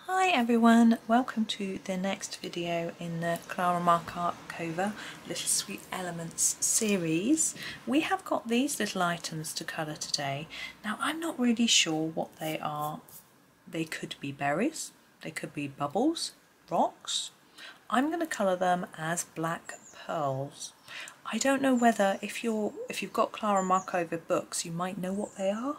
Hi everyone, welcome to the next video in the Klara Markova Little Sweet Elements series. We have got these little items to colour today. Now I'm not really sure what they are. They could be berries, they could be bubbles, rocks. I'm going to colour them as black pearls. I don't know whether if you've got Klara Markova books you might know what they are.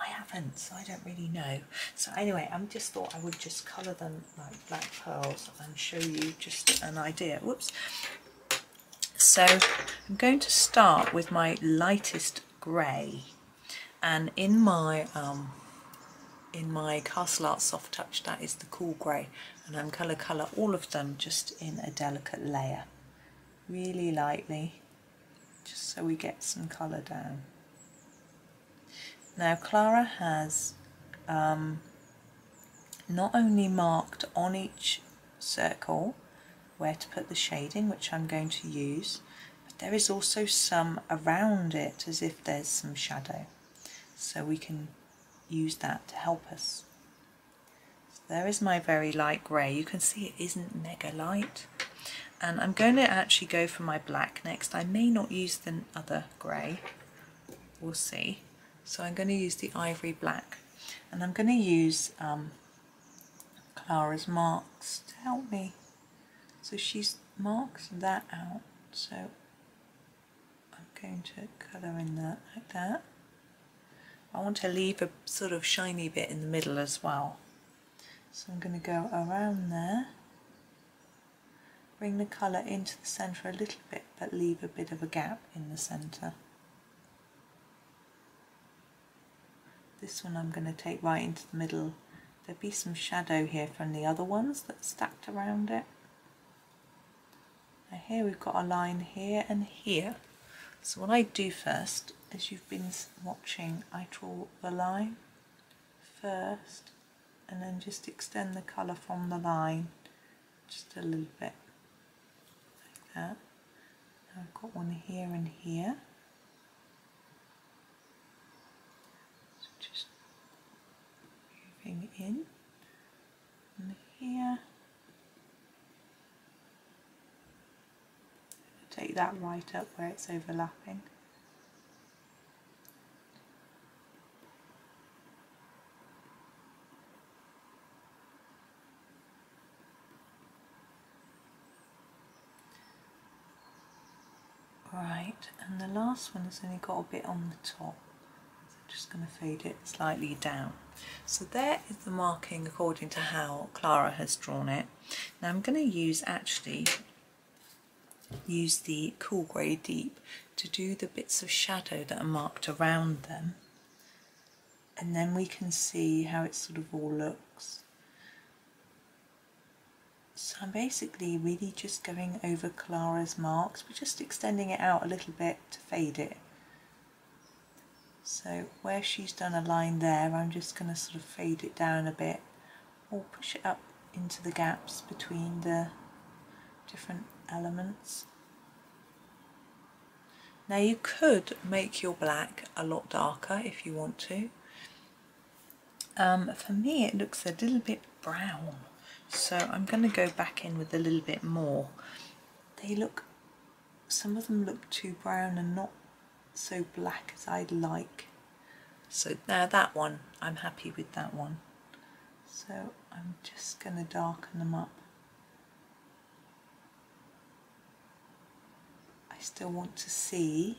I haven't, so I don't really know. So anyway, I just thought I would just colour them like black pearls and show you just an idea. Whoops. So I'm going to start with my lightest grey, and in my Castle Art Soft Touch, that is the cool grey, and I'm going to colour all of them just in a delicate layer, really lightly, just so we get some colour down. Now Klara has not only marked on each circle where to put the shading, which I'm going to use, but there is also some around it as if there's some shadow, so we can use that to help us. So there is my very light grey. You can see it isn't mega light, and I'm going to actually go for my black next. I may not use the other grey, we'll see. So I'm going to use the Ivory black, and I'm going to use Klara's marks to help me. So she's marked that out, so I'm going to colour in that like that. I want to leave a sort of shiny bit in the middle as well. So I'm going to go around there, bring the colour into the centre a little bit, but leave a bit of a gap in the centre. This one I'm going to take right into the middle. There'll be some shadow here from the other ones that's stacked around it. Now here we've got a line here and here. So what I do first, as you've been watching, I draw the line first and then just extend the colour from the line just a little bit like that. Now I've got one here and here. So just moving in and here. Take that right up where it's overlapping. Right, and the last one has only got a bit on the top, so I'm just going to fade it slightly down. So there is the marking according to how Klara has drawn it. Now I'm going to use the cool grey deep to do the bits of shadow that are marked around them, and then we can see how it sort of all looks. So I'm basically really just going over Klara's marks, but just extending it out a little bit to fade it. So where she's done a line there, I'm just going to sort of fade it down a bit, or push it up into the gaps between the different elements. Now you could make your black a lot darker if you want to. For me it looks a little bit brown, so I'm going to go back in with a little bit more. Some of them look too brown and not so black as I'd like. So now that one, I'm happy with that one. So I'm just going to darken them up. I still want to see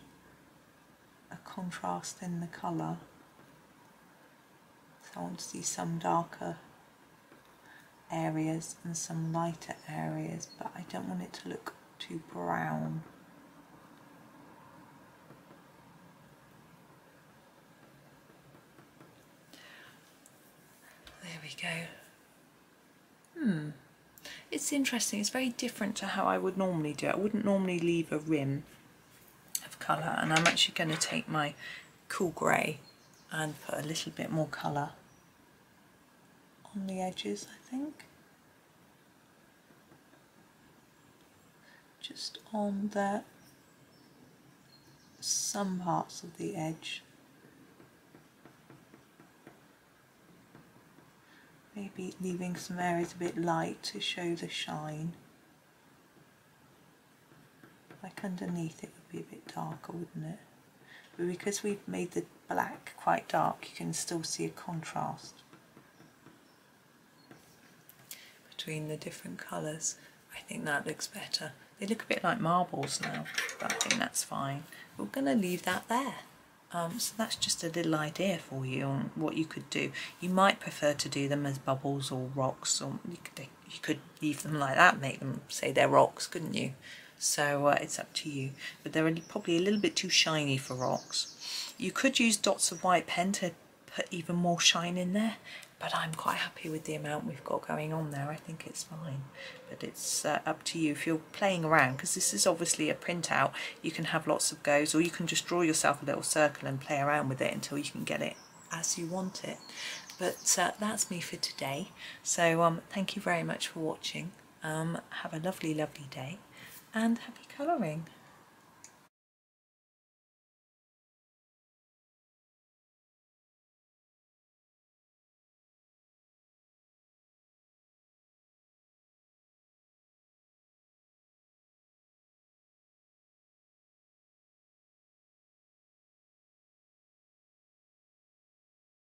a contrast in the colour. So I want to see some darker areas and some lighter areas, but I don't want it to look too brown. There we go. It's interesting, it's very different to how I would normally do it. I wouldn't normally leave a rim of colour, and I'm actually going to take my cool grey and put a little bit more colour on the edges, I think. Just on some parts of the edge. maybe leaving some areas a bit light to show the shine. Like underneath it would be a bit darker, wouldn't it? But because we've made the black quite dark, you can still see a contrast between the different colours. I think that looks better. They look a bit like marbles now, but I think that's fine. We're going to leave that there. So that's just a little idea for you on what you could do. You might prefer to do them as bubbles or rocks, or you could leave them like that, make them say they're rocks, couldn't you? So it's up to you, but they're probably a little bit too shiny for rocks. You could use dots of white pen to put even more shine in there, but I'm quite happy with the amount we've got going on there. I think it's fine, but it's up to you if you're playing around, because this is obviously a printout. You can have lots of goes, or you can just draw yourself a little circle and play around with it until you can get it as you want it. But that's me for today. So thank you very much for watching. Have a lovely, lovely day, and happy colouring.